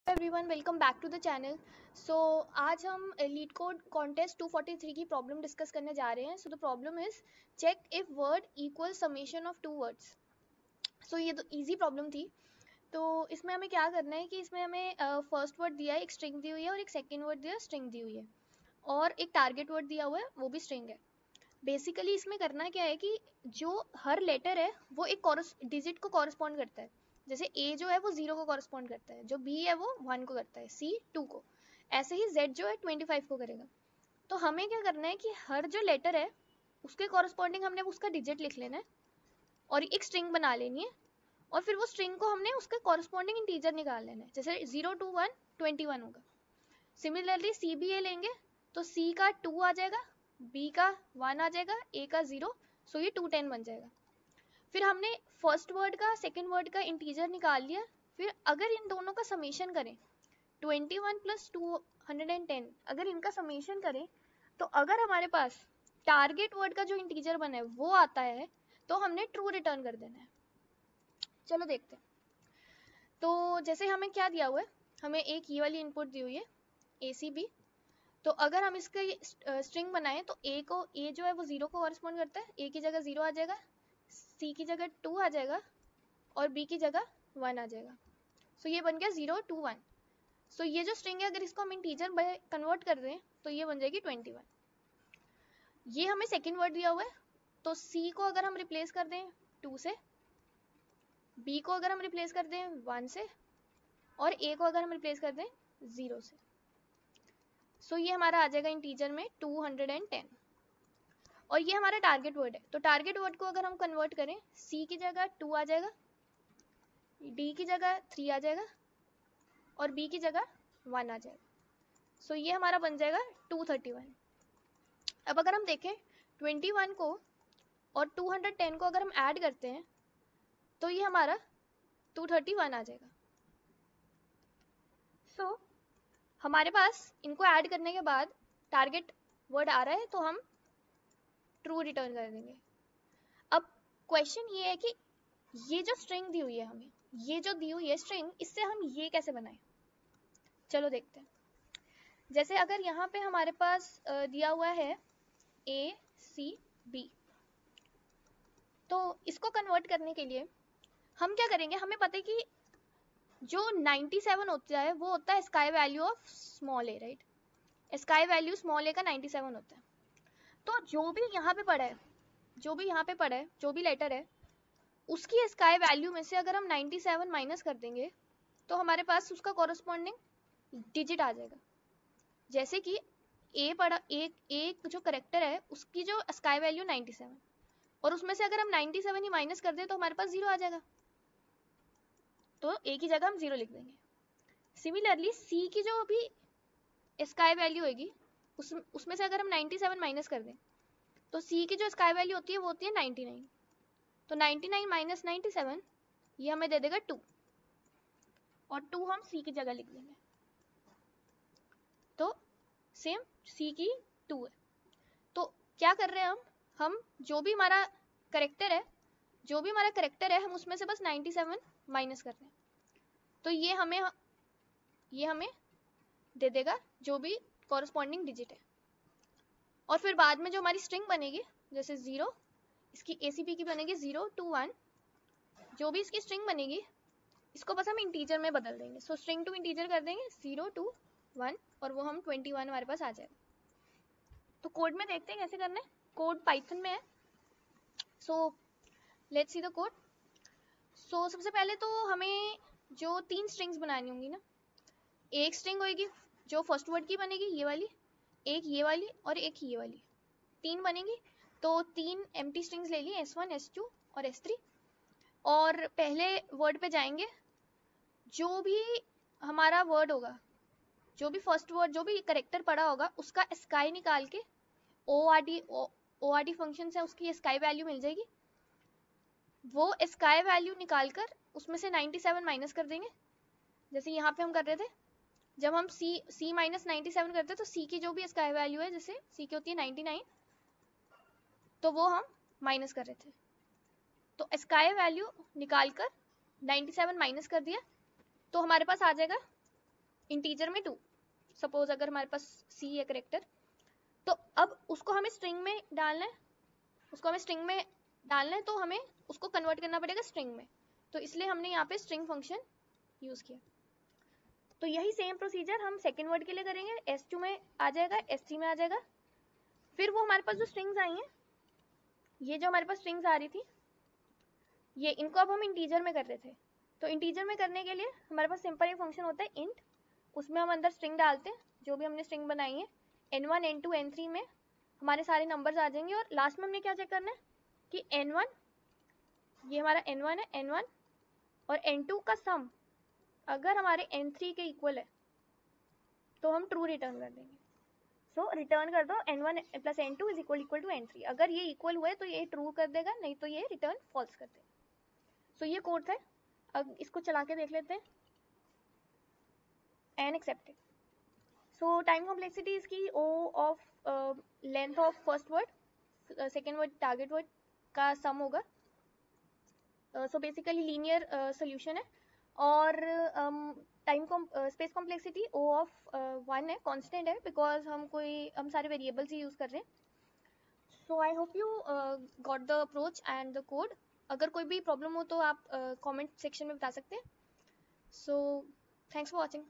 Everyone, welcome back to the channel. So आज हम leet code contest 243 की problem discuss करने जा रहे हैं। So the problem is check if word equal summation of two words. So ये तो इजी प्रॉब्लम थी। तो इसमें हमें क्या करना है कि इसमें हमें फर्स्ट वर्ड दिया है, एक स्ट्रिंग दी हुई है, और एक सेकेंड वर्ड दिया है, स्ट्रिंग दी हुई है, और एक टारगेट वर्ड दिया हुआ है, वो भी स्ट्रिंग है। बेसिकली इसमें करना क्या है कि जो हर लेटर है वो एक डिजिट को कॉरस्पॉन्ड करता है। जैसे ए जो है वो 0 को कॉरस्पॉन्ड करता है, जो बी है वो 1 को करता है, सी 2 को, ऐसे ही जेड जो है 25 को करेगा। तो हमें क्या करना है कि हर जो लेटर है उसके कॉरस्पॉन्डिंग हमने उसका डिजिट लिख लेना है और एक स्ट्रिंग बना लेनी है, और फिर वो स्ट्रिंग को हमने उसके कॉरस्पॉन्डिंग इंटीजर निकाल लेना है। जैसे 0 to 1 21 होगा। सिमिलरली सी बी ए लेंगे तो सी का 2 आ जाएगा, बी का 1 आ जाएगा, ए का 0, सो ये 210 बन जाएगा। फिर हमने फर्स्ट वर्ड का सेकेंड वर्ड का इंटीजर निकाल लिया। फिर अगर इन दोनों का समेशन करें 21 प्लस 210, अगर इनका समेशन करें तो अगर हमारे पास टारगेट वर्ड का जो इंटीजर बना है वो आता है तो हमने ट्रू रिटर्न कर देना है। चलो देखते हैं। तो जैसे हमें क्या दिया हुआ है, हमें एक ये वाली इनपुट दी हुई है ACB। तो अगर हम इसका स्ट्रिंग बनाएं तो ए को, ए जो है वो 0 को कॉरस्पॉन्ड करता है, ए की जगह 0 आ जाएगा, सी की जगह 2 आ जाएगा, और बी की जगह 1 आ जाएगा। सो ये बन गया 0 to 1। सो ये जो स्ट्रिंग है अगर इसको हम इंटीजर में कन्वर्ट कर दें तो ये बन जाएगी 21। ये हमें सेकेंड वर्ड दिया हुआ है, तो सी को अगर हम रिप्लेस कर दें 2 से, बी को अगर हम रिप्लेस कर दें 1 से, और ए को अगर हम रिप्लेस कर दें 0 से, सो ये हमारा आ जाएगा इंटीजर में 210। और ये हमारा टारगेट वर्ड है, तो टारगेट वर्ड को अगर हम कन्वर्ट करें, सी की जगह 2 आ जाएगा, डी की जगह 3 आ जाएगा, और बी की जगह 1 आ जाएगा। सो ये हमारा बन जाएगा 231। अब अगर हम देखें 21 को और 210 को अगर हम ऐड करते हैं तो ये हमारा 231 आ जाएगा। सो हमारे पास इनको ऐड करने के बाद टारगेट वर्ड आ रहा है तो हम ट्रू रिटर्न कर देंगे। अब क्वेश्चन ये है कि ये जो स्ट्रिंग दी हुई है हमें, ये जो दी हुई है स्ट्रिंग, इससे हम ये कैसे बनाएं। चलो देखते हैं। जैसे अगर यहाँ पे हमारे पास दिया हुआ है ACB, तो इसको कन्वर्ट करने के लिए हम क्या करेंगे, हमें पता है कि जो 97 होता है वो होता है ASCII value of small a, right. ASCII value small a का 97 होता है। तो जो भी यहाँ पे पड़ा है, जो भी यहाँ पे पड़ा है, जो भी लेटर है, उसकी स्काई वैल्यू में से अगर हम 97 माइनस कर देंगे तो हमारे पास उसका कॉरस्पॉन्डिंग डिजिट आ जाएगा। जैसे कि ए पड़ा, एक जो करेक्टर है उसकी जो स्काई वैल्यू 97, और उसमें से अगर हम 97 ही माइनस कर दें तो हमारे पास 0 आ जाएगा, तो ए की जगह हम 0 लिख देंगे। सिमिलरली सी की जो भी स्काई वैल्यू होगी उसमें से अगर हम 97 माइनस कर दें तो सी की जो स्काई वैल्यू होती है वो होती है 99। तो 99 माइनस 97 ये हमें दे देगा 2, और 2 हम सी की जगह लिख देंगे। तो सेम सी की 2 है। तो क्या कर रहे हैं हम जो भी हमारा करेक्टर है, हम उसमें से बस 97 माइनस कर रहे हैं, तो ये हमें दे देगा जो भी कॉरस्पॉन्डिंग डिजिट है। और फिर बाद में जो हमारी स्ट्रिंग बनेगी, जैसे 0, इसकी ACB की बनेगी 0 to 1, जो भी इसकी स्ट्रिंग बनेगी इसको बस हम इंटीजर में बदल देंगे। सो स्ट्रिंग टू इंटीजर कर देंगे 0 to 1, और वो हम 21 हमारे पास आ जाएगा। तो कोड में देखते हैं कैसे करना है। कोड पाइथन में है, so let's see the code. So सबसे पहले तो हमें जो 3 स्ट्रिंग्स बनानी होंगी ना, एक स्ट्रिंग होगी जो फर्स्ट वर्ड की बनेगी ये वाली, एक ये वाली, और एक ये वाली, 3 बनेंगी। तो 3 एम्प्टी स्ट्रिंग्स ले ली, S1 S2 और S3, और पहले वर्ड पे जाएंगे। जो भी हमारा वर्ड होगा, जो भी फर्स्ट वर्ड, जो भी करेक्टर पड़ा होगा उसका स्काई निकाल के ORD फंक्शन से उसकी स्काई वैल्यू मिल जाएगी। वो स्काई वैल्यू निकाल कर उसमें से 97 माइनस कर देंगे, जैसे यहाँ पे हम कर रहे थे। जब हम C माइनस 97 करते हैं तो C की जो भी स्काई वैल्यू है, जैसे C की होती है 99, तो वो हम माइनस कर रहे थे। तो स्काई वैल्यू निकाल कर 97 माइनस कर दिया तो हमारे पास आ जाएगा इंटीजर में 2, सपोज अगर हमारे पास सी है करेक्टर, तो अब उसको हमें स्ट्रिंग में डालना है, तो हमें उसको कन्वर्ट करना पड़ेगा स्ट्रिंग में, तो इसलिए हमने यहाँ पे स्ट्रिंग फंक्शन यूज किया। तो यही सेम प्रोसीजर हम सेकेंड वर्ड के लिए करेंगे, S2 में आ जाएगा, S3 में आ जाएगा। फिर वो हमारे पास जो स्ट्रिंग्स आई हैं, ये जो हमारे पास स्ट्रिंग्स आ रही थी, ये इनको अब हम इंटीजर में कर रहे थे, तो इंटीजर में करने के लिए हमारे पास सिंपल एक फंक्शन होता है इंट, उसमें हम अंदर स्ट्रिंग डालते हैं, जो भी हमने स्ट्रिंग बनाई है, n1 n2 n3 में हमारे सारे नंबर्स आ जाएंगे, और लास्ट में हमने क्या चेक करना है कि n1, ये हमारा n1 है, n1 और n2 का सम अगर हमारे n3 के इक्वल है तो हम ट्रू रिटर्न कर देंगे। सो रिटर्न कर दो n1 plus n2 is equal to n3, अगर ये इक्वल हुए तो ये ट्रू कर देगा, नहीं तो ये रिटर्न फॉल्स कर देगा। सो ये कोड था, अब इसको चला के देख लेते हैं। And accepted. So time complexity इसकी O of length of first word, second word target word का सम होगा। सो बेसिकली लीनियर सोल्यूशन है, और time space complexity O of 1 है, कांस्टेंट है, बिकॉज हम सारे वेरिएबल्स ही यूज कर रहे हैं। So I hope you got the approach and the code. अगर कोई भी प्रॉब्लम हो तो आप कमेंट सेक्शन में बता सकते हैं। So thanks for watching.